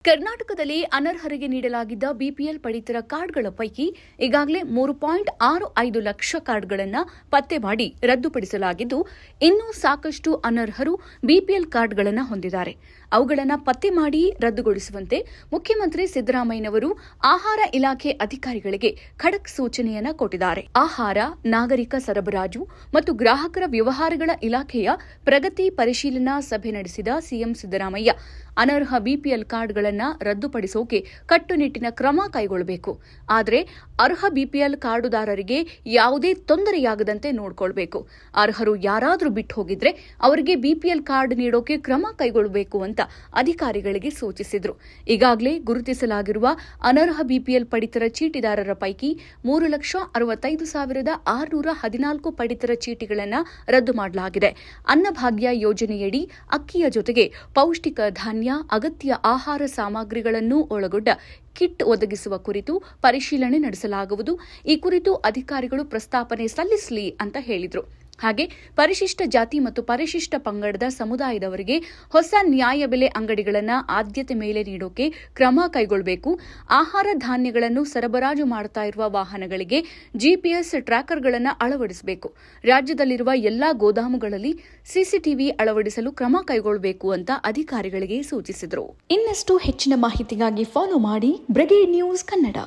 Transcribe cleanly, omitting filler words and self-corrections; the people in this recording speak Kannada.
ಕರ್ನಾಟಕದಲ್ಲಿ ಅನರ್ಹರಿಗೆ ನೀಡಲಾಗಿದ್ದ ಬಿಪಿಎಲ್ ಪಡಿತರ ಕಾರ್ಡ್ಗಳ ಪೈಕಿ ಈಗಾಗಲೇ 3.65 ಲಕ್ಷ ಕಾರ್ಡ್ಗಳನ್ನು ಪತ್ತೆ ಮಾಡಿ ರದ್ದುಪಡಿಸಲಾಗಿದ್ದು, ಇನ್ನೂ ಸಾಕಷ್ಟು ಅನರ್ಹರು ಬಿಪಿಎಲ್ ಕಾರ್ಡ್ಗಳನ್ನು ಹೊಂದಿದ್ದಾರೆ. ಅವುಗಳನ್ನು ಪತ್ತೆ ಮಾಡಿ ರದ್ದುಗೊಳಿಸುವಂತೆ ಮುಖ್ಯಮಂತ್ರಿ ಸಿದ್ದರಾಮಯ್ಯನವರು ಆಹಾರ ಇಲಾಖೆ ಅಧಿಕಾರಿಗಳಿಗೆ ಖಡಕ್ ಸೂಚನೆಯನ್ನು ಕೊಟ್ಟಿದ್ದಾರೆ. ಆಹಾರ, ನಾಗರಿಕ ಸರಬರಾಜು ಮತ್ತು ಗ್ರಾಹಕರ ವ್ಯವಹಾರಗಳ ಇಲಾಖೆಯ ಪ್ರಗತಿ ಪರಿಶೀಲನಾ ಸಭೆ ನಡೆಸಿದ ಸಿಎಂ ಸಿದ್ದರಾಮಯ್ಯ, ಅನರ್ಹ ಬಿಪಿಎಲ್ ಕಾರ್ಡ್ಗಳನ್ನು ರದ್ದುಪಡಿಸೋಕೆ ಕಟ್ಟುನಿಟ್ಟಿನ ಕ್ರಮ ಕೈಗೊಳ್ಳಬೇಕು. ಆದರೆ ಅರ್ಹ ಬಿಪಿಎಲ್ ಕಾರ್ಡುದಾರರಿಗೆ ಯಾವುದೇ ತೊಂದರೆಯಾಗದಂತೆ ನೋಡಿಕೊಳ್ಳಬೇಕು. ಅರ್ಹರು ಯಾರಾದರೂ ಬಿಟ್ಟು ಹೋಗಿದ್ರೆ ಅವರಿಗೆ ಬಿಪಿಎಲ್ ಕಾರ್ಡ್ ನೀಡೋಕೆ ಕ್ರಮ ಕೈಗೊಳ್ಳಬೇಕು ಅಂತ ಅಧಿಕಾರಿಗಳಿಗೆ ಸೂಚಿಸಿದರು. ಈಗಾಗಲೇ ಗುರುತಿಸಲಾಗಿರುವ ಅನರ್ಹ ಬಿಪಿಎಲ್ ಪಡಿತರ ಚೀಟಿದಾರರ ಪೈಕಿ 3,65,614 ಪಡಿತರ ಚೀಟಿಗಳನ್ನು ರದ್ದು ಮಾಡಲಾಗಿದೆ. ಅನ್ನಭಾಗ್ಯ ಯೋಜನೆಯಡಿ ಅಕ್ಕಿಯ ಜೊತೆಗೆ ಪೌಷ್ಟಿಕ ಧಾನ್ಯ, ಅಗತ್ಯ ಆಹಾರ ಸಾಮಗ್ರಿಗಳನ್ನು ಒಳಗೊಂಡ ಕಿಟ್ ಒದಗಿಸುವ ಕುರಿತು ಪರಿಶೀಲನೆ ನಡೆಸಲಾಗುವುದು. ಈ ಕುರಿತು ಅಧಿಕಾರಿಗಳು ಪ್ರಸ್ತಾಪನೆ ಸಲ್ಲಿಸಲಿ ಅಂತ ಹೇಳಿದರು. ಹಾಗೆ ಪರಿಶಿಷ್ಟ ಜಾತಿ ಮತ್ತು ಪರಿಶಿಷ್ಟ ಪಂಗಡದ ಸಮುದಾಯದವರಿಗೆ ಹೊಸ ನ್ಯಾಯಬೆಲೆ ಅಂಗಡಿಗಳನ್ನು ಆದ್ಯತೆ ಮೇಲೆ ನೀಡೋಕೆ ಕ್ರಮ ಕೈಗೊಳ್ಳಬೇಕು. ಆಹಾರ ಧಾನ್ಯಗಳನ್ನು ಸರಬರಾಜು ಮಾಡುತ್ತಾ ಇರುವ ವಾಹನಗಳಿಗೆ ಜಿಪಿಎಸ್ ಟ್ರ್ಯಾಕರ್ಗಳನ್ನು ಅಳವಡಿಸಬೇಕು. ರಾಜ್ಯದಲ್ಲಿರುವ ಎಲ್ಲಾ ಗೋದಾಮುಗಳಲ್ಲಿ ಸಿಸಿಟಿವಿ ಅಳವಡಿಸಲು ಕ್ರಮ ಕೈಗೊಳ್ಳಬೇಕು ಅಂತ ಅಧಿಕಾರಿಗಳಿಗೆ ಸೂಚಿಸಿದರು. ಇನ್ನಷ್ಟು ಹೆಚ್ಚಿನ ಮಾಹಿತಿಗಾಗಿ ಫಾಲೋ ಮಾಡಿ ಬ್ರಿಗೇಡ್ ನ್ಯೂಸ್ ಕನ್ನಡ.